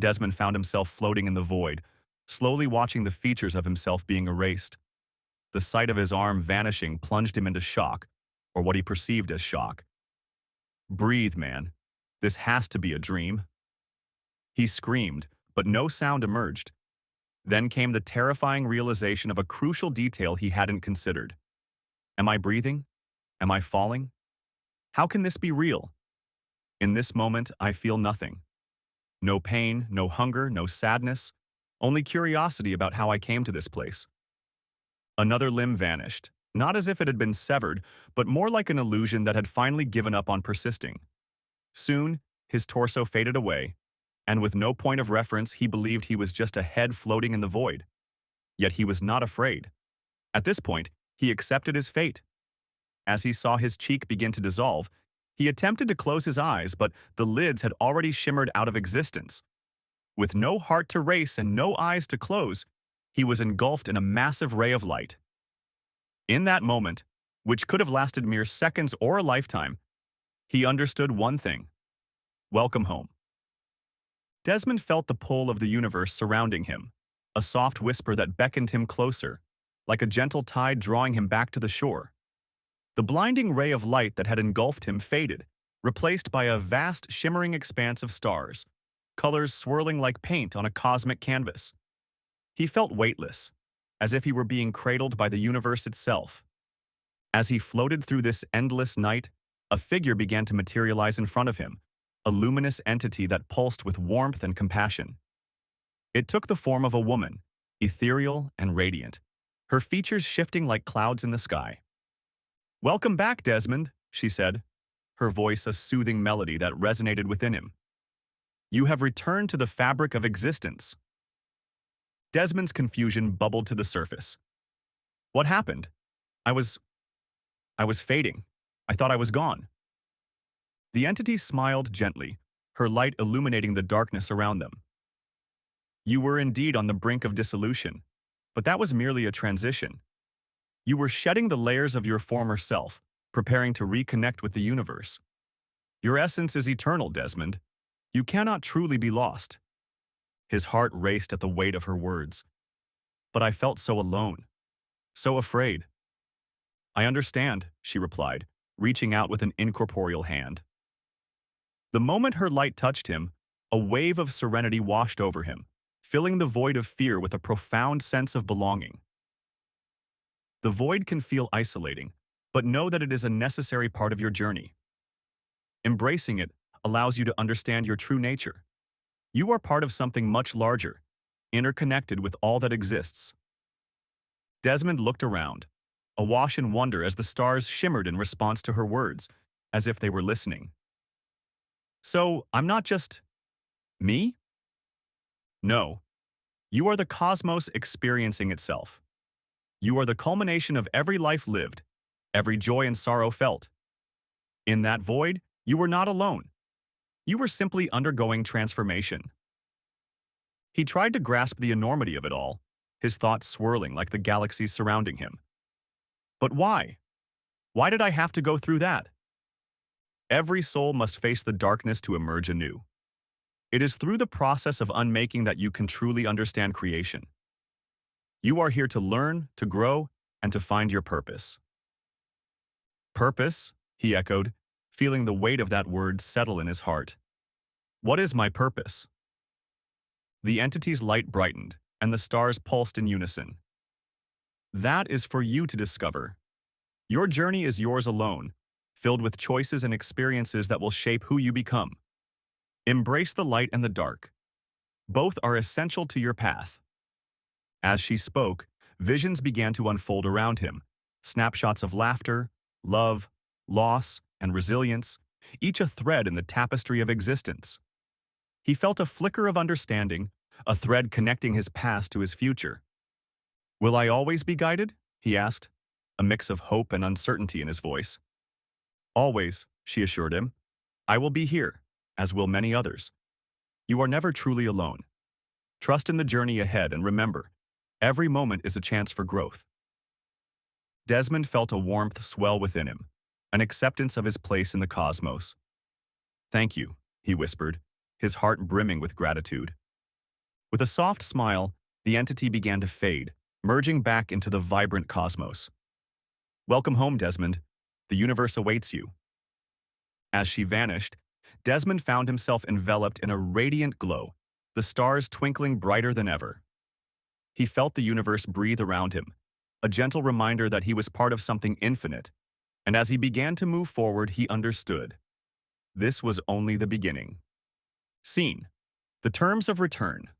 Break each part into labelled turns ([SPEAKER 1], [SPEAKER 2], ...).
[SPEAKER 1] Desmond found himself floating in the void, slowly watching the features of himself being erased. The sight of his arm vanishing plunged him into shock, or what he perceived as shock. Breathe, man. This has to be a dream. He screamed, but no sound emerged. Then came the terrifying realization of a crucial detail he hadn't considered. Am I breathing? Am I falling? How can this be real? In this moment, I feel nothing. No pain, no hunger, no sadness, only curiosity about how I came to this place. Another limb vanished, not as if it had been severed, but more like an illusion that had finally given up on persisting. Soon, his torso faded away, and with no point of reference, he believed he was just a head floating in the void. Yet he was not afraid. At this point, he accepted his fate. As he saw his cheek begin to dissolve, he attempted to close his eyes, but the lids had already shimmered out of existence. With no heart to race and no eyes to close, he was engulfed in a massive ray of light. In that moment, which could have lasted mere seconds or a lifetime, he understood one thing: welcome home. Desmond felt the pull of the universe surrounding him, a soft whisper that beckoned him closer, like a gentle tide drawing him back to the shore. The blinding ray of light that had engulfed him faded, replaced by a vast shimmering expanse of stars, colors swirling like paint on a cosmic canvas. He felt weightless, as if he were being cradled by the universe itself. As he floated through this endless night, a figure began to materialize in front of him, a luminous entity that pulsed with warmth and compassion. It took the form of a woman, ethereal and radiant, her features shifting like clouds in the sky. "Welcome back, Desmond," she said, her voice a soothing melody that resonated within him. "You have returned to the fabric of existence." Desmond's confusion bubbled to the surface. What happened? I was fading. I thought I was gone. The entity smiled gently, her light illuminating the darkness around them. You were indeed on the brink of dissolution, but that was merely a transition. You were shedding the layers of your former self, preparing to reconnect with the universe. Your essence is eternal, Desmond. You cannot truly be lost. His heart raced at the weight of her words. But I felt so alone, so afraid. I understand, she replied, reaching out with an incorporeal hand. The moment her light touched him, a wave of serenity washed over him, filling the void of fear with a profound sense of belonging. The void can feel isolating, but know that it is a necessary part of your journey. Embracing it allows you to understand your true nature. You are part of something much larger, interconnected with all that exists. Desmond looked around, awash in wonder as the stars shimmered in response to her words, as if they were listening. So, I'm not just me? No. You are the cosmos experiencing itself. You are the culmination of every life lived, every joy and sorrow felt. In that void, you were not alone. You were simply undergoing transformation. He tried to grasp the enormity of it all, his thoughts swirling like the galaxies surrounding him. But why? Why did I have to go through that? Every soul must face the darkness to emerge anew. It is through the process of unmaking that you can truly understand creation. You are here to learn, to grow, and to find your purpose. Purpose? He echoed, feeling the weight of that word settle in his heart. What is my purpose? The entity's light brightened, and the stars pulsed in unison. That is for you to discover. Your journey is yours alone, filled with choices and experiences that will shape who you become. Embrace the light and the dark. Both are essential to your path. As she spoke, visions began to unfold around him, snapshots of laughter, love, loss, and resilience, each a thread in the tapestry of existence. He felt a flicker of understanding, a thread connecting his past to his future. Will I always be guided? He asked, a mix of hope and uncertainty in his voice. Always, she assured him. I will be here, as will many others. You are never truly alone. Trust in the journey ahead and remember, every moment is a chance for growth. Desmond felt a warmth swell within him, an acceptance of his place in the cosmos. Thank you, he whispered, his heart brimming with gratitude. With a soft smile, the entity began to fade, merging back into the vibrant cosmos. Welcome home, Desmond. The universe awaits you. As she vanished, Desmond found himself enveloped in a radiant glow, the stars twinkling brighter than ever. He felt the universe breathe around him, a gentle reminder that he was part of something infinite, and as he began to move forward, he understood. This was only the beginning. Scene: the terms of return.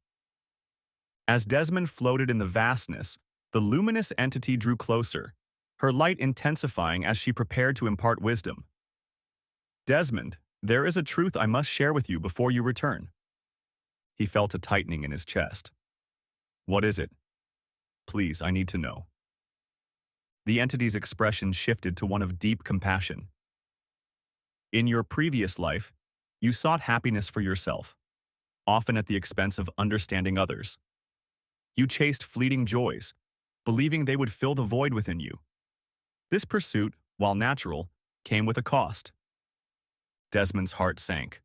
[SPEAKER 1] As Desmond floated in the vastness, the luminous entity drew closer, her light intensifying as she prepared to impart wisdom. Desmond, there is a truth I must share with you before you return. He felt a tightening in his chest. What is it? Please, I need to know. The entity's expression shifted to one of deep compassion. In your previous life, you sought happiness for yourself, often at the expense of understanding others. You chased fleeting joys, believing they would fill the void within you. This pursuit, while natural, came with a cost. Desmond's heart sank.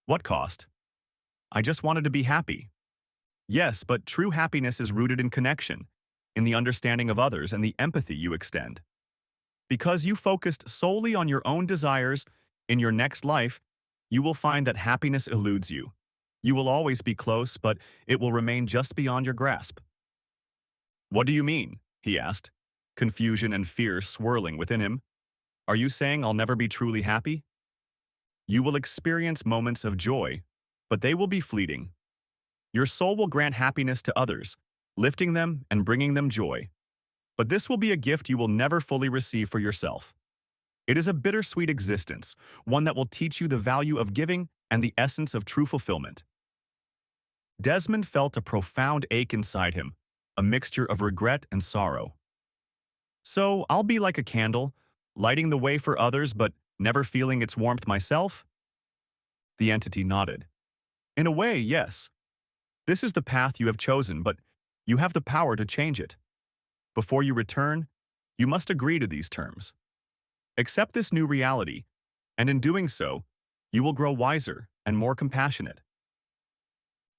[SPEAKER 1] What cost? I just wanted to be happy. Yes, but true happiness is rooted in connection, in the understanding of others and the empathy you extend. Because you focused solely on your own desires, in your next life, you will find that happiness eludes you. You will always be close, but it will remain just beyond your grasp. What do you mean? He asked, confusion and fear swirling within him. Are you saying I'll never be truly happy? You will experience moments of joy, but they will be fleeting. Your soul will grant happiness to others, lifting them and bringing them joy. But this will be a gift you will never fully receive for yourself. It is a bittersweet existence, one that will teach you the value of giving and the essence of true fulfillment. Desmond felt a profound ache inside him, a mixture of regret and sorrow. So, I'll be like a candle, lighting the way for others but never feeling its warmth myself? The entity nodded. In a way, yes. This is the path you have chosen, but you have the power to change it. Before you return, you must agree to these terms. Accept this new reality, and in doing so, you will grow wiser and more compassionate.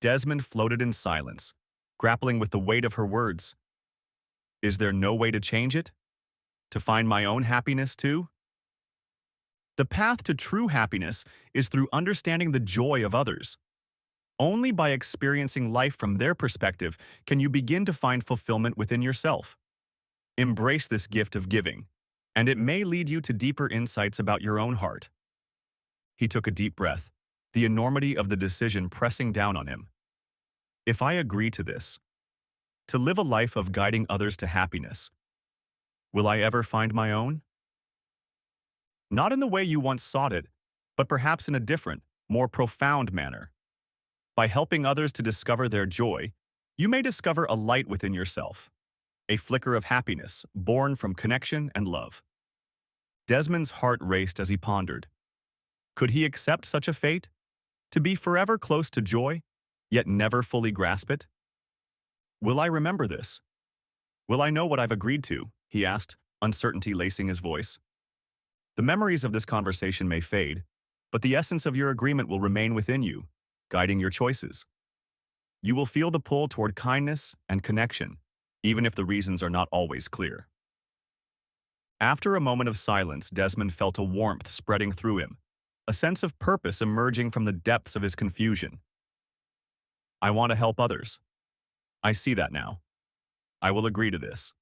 [SPEAKER 1] Desmond floated in silence, grappling with the weight of her words. Is there no way to change it? To find my own happiness too? The path to true happiness is through understanding the joy of others. Only by experiencing life from their perspective can you begin to find fulfillment within yourself. Embrace this gift of giving, and it may lead you to deeper insights about your own heart. He took a deep breath, the enormity of the decision pressing down on him. If I agree to this, to live a life of guiding others to happiness, will I ever find my own? Not in the way you once sought it, but perhaps in a different, more profound manner. By helping others to discover their joy, you may discover a light within yourself, a flicker of happiness born from connection and love. Desmond's heart raced as he pondered. Could he accept such a fate? To be forever close to joy, yet never fully grasp it? Will I remember this? Will I know what I've agreed to? He asked, uncertainty lacing his voice. The memories of this conversation may fade, but the essence of your agreement will remain within you, guiding your choices. You will feel the pull toward kindness and connection, even if the reasons are not always clear. After a moment of silence, Desmond felt a warmth spreading through him, a sense of purpose emerging from the depths of his confusion. I want to help others. I see that now. I will agree to this.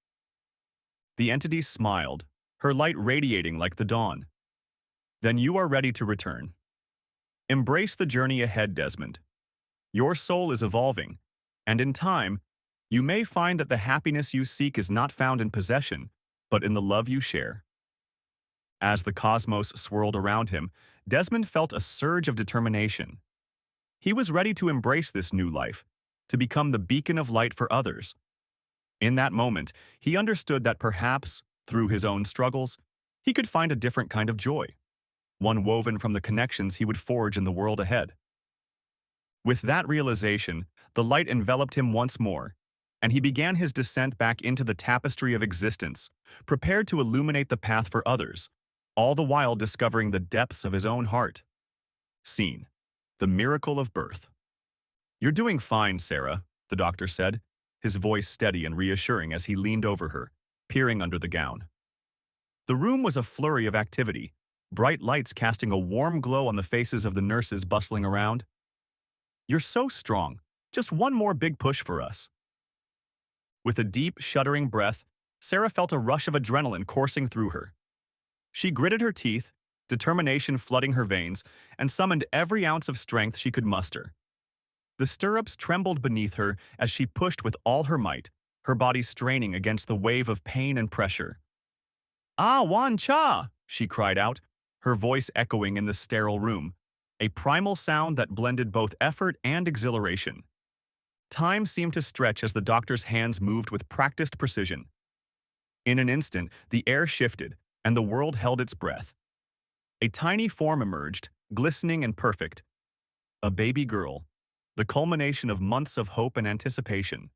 [SPEAKER 1] The entity smiled, her light radiating like the dawn. Then you are ready to return. Embrace the journey ahead, Desmond. Your soul is evolving, and in time, you may find that the happiness you seek is not found in possession, but in the love you share. As the cosmos swirled around him, Desmond felt a surge of determination. He was ready to embrace this new life, to become the beacon of light for others. In that moment, he understood that perhaps, through his own struggles, he could find a different kind of joy, one woven from the connections he would forge in the world ahead. With that realization, the light enveloped him once more, and he began his descent back into the tapestry of existence, prepared to illuminate the path for others, all the while discovering the depths of his own heart. Scene: the miracle of birth. You're doing fine, Sarah, the doctor said, his voice steady and reassuring as he leaned over her, peering under the gown. The room was a flurry of activity, bright lights casting a warm glow on the faces of the nurses bustling around. "You're so strong. Just one more big push for us." With a deep, shuddering breath, Sarah felt a rush of adrenaline coursing through her. She gritted her teeth, determination flooding her veins, and summoned every ounce of strength she could muster. The stirrups trembled beneath her as she pushed with all her might, her body straining against the wave of pain and pressure. "Ah, Wan Cha!" she cried out, her voice echoing in the sterile room, a primal sound that blended both effort and exhilaration. Time seemed to stretch as the doctor's hands moved with practiced precision. In an instant, the air shifted, and the world held its breath. A tiny form emerged, glistening and perfect. A baby girl, the culmination of months of hope and anticipation.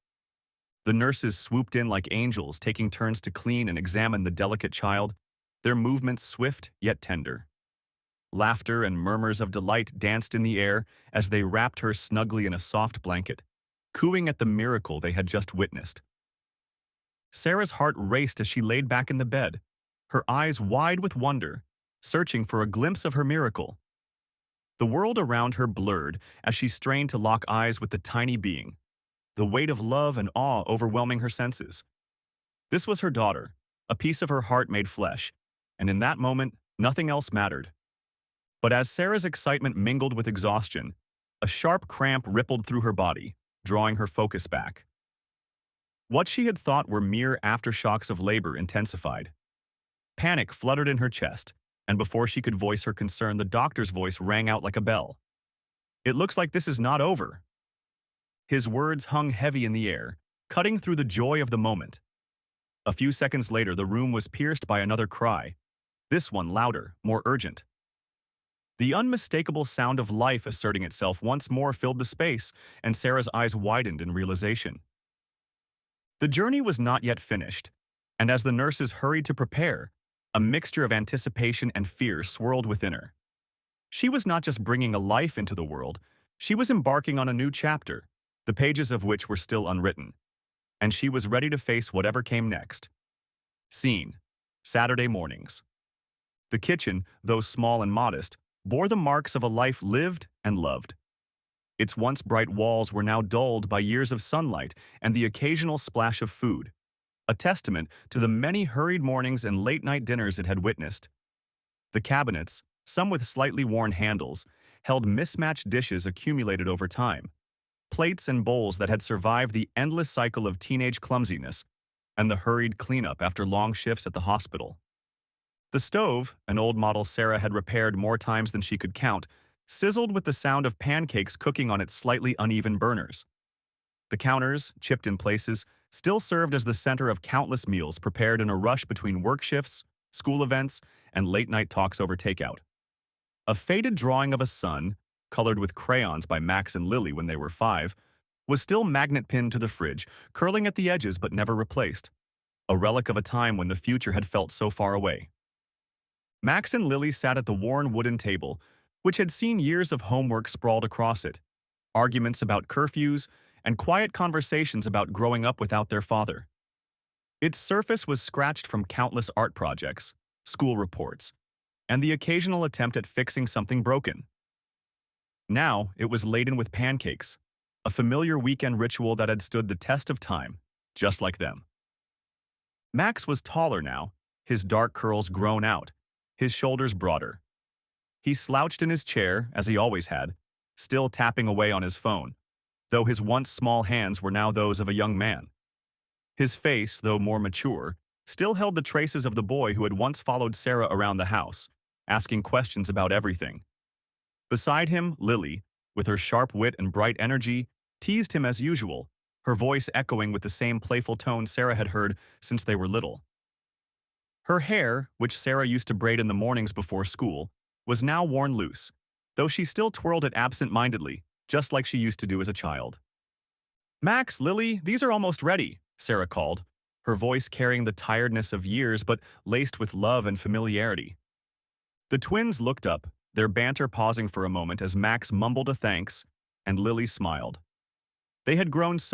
[SPEAKER 1] The nurses swooped in like angels, taking turns to clean and examine the delicate child, their movements swift yet tender. Laughter and murmurs of delight danced in the air as they wrapped her snugly in a soft blanket, cooing at the miracle they had just witnessed. Sarah's heart raced as she laid back in the bed, her eyes wide with wonder, searching for a glimpse of her miracle. The world around her blurred as she strained to lock eyes with the tiny being, the weight of love and awe overwhelming her senses. This was her daughter, a piece of her heart made flesh, and in that moment, nothing else mattered. But as Sarah's excitement mingled with exhaustion, a sharp cramp rippled through her body, drawing her focus back. What she had thought were mere aftershocks of labor intensified. Panic fluttered in her chest, and before she could voice her concern, the doctor's voice rang out like a bell. "It looks like this is not over." His words hung heavy in the air, cutting through the joy of the moment. A few seconds later, the room was pierced by another cry, this one louder, more urgent. The unmistakable sound of life asserting itself once more filled the space, and Sarah's eyes widened in realization. The journey was not yet finished, and as the nurses hurried to prepare, a mixture of anticipation and fear swirled within her. She was not just bringing a life into the world, she was embarking on a new chapter, the pages of which were still unwritten, and she was ready to face whatever came next. Scene: Saturday mornings. The kitchen, though small and modest, bore the marks of a life lived and loved. Its once bright walls were now dulled by years of sunlight and the occasional splash of food, a testament to the many hurried mornings and late-night dinners it had witnessed. The cabinets, some with slightly worn handles, held mismatched dishes accumulated over time, plates and bowls that had survived the endless cycle of teenage clumsiness and the hurried cleanup after long shifts at the hospital. The stove, an old model Sarah had repaired more times than she could count, sizzled with the sound of pancakes cooking on its slightly uneven burners. The counters, chipped in places, still served as the center of countless meals prepared in a rush between work shifts, school events, and late-night talks over takeout. A faded drawing of a sun, colored with crayons by Max and Lily when they were 5, was still magnet-pinned to the fridge, curling at the edges but never replaced, a relic of a time when the future had felt so far away. Max and Lily sat at the worn wooden table, which had seen years of homework sprawled across it, arguments about curfews, and quiet conversations about growing up without their father. Its surface was scratched from countless art projects, school reports, and the occasional attempt at fixing something broken. Now it was laden with pancakes, a familiar weekend ritual that had stood the test of time, just like them. Max was taller now, his dark curls grown out, his shoulders broader. He slouched in his chair, as he always had, still tapping away on his phone, though his once small hands were now those of a young man. His face, though more mature, still held the traces of the boy who had once followed Sarah around the house, asking questions about everything. Beside him, Lily, with her sharp wit and bright energy, teased him as usual, her voice echoing with the same playful tone Sarah had heard since they were little. Her hair, which Sarah used to braid in the mornings before school, was now worn loose, though she still twirled it absent-mindedly, just like she used to do as a child. "Max, Lily, these are almost ready," Sarah called, her voice carrying the tiredness of years but laced with love and familiarity. The twins looked up, their banter pausing for a moment as Max mumbled a thanks, and Lily smiled. They had grown so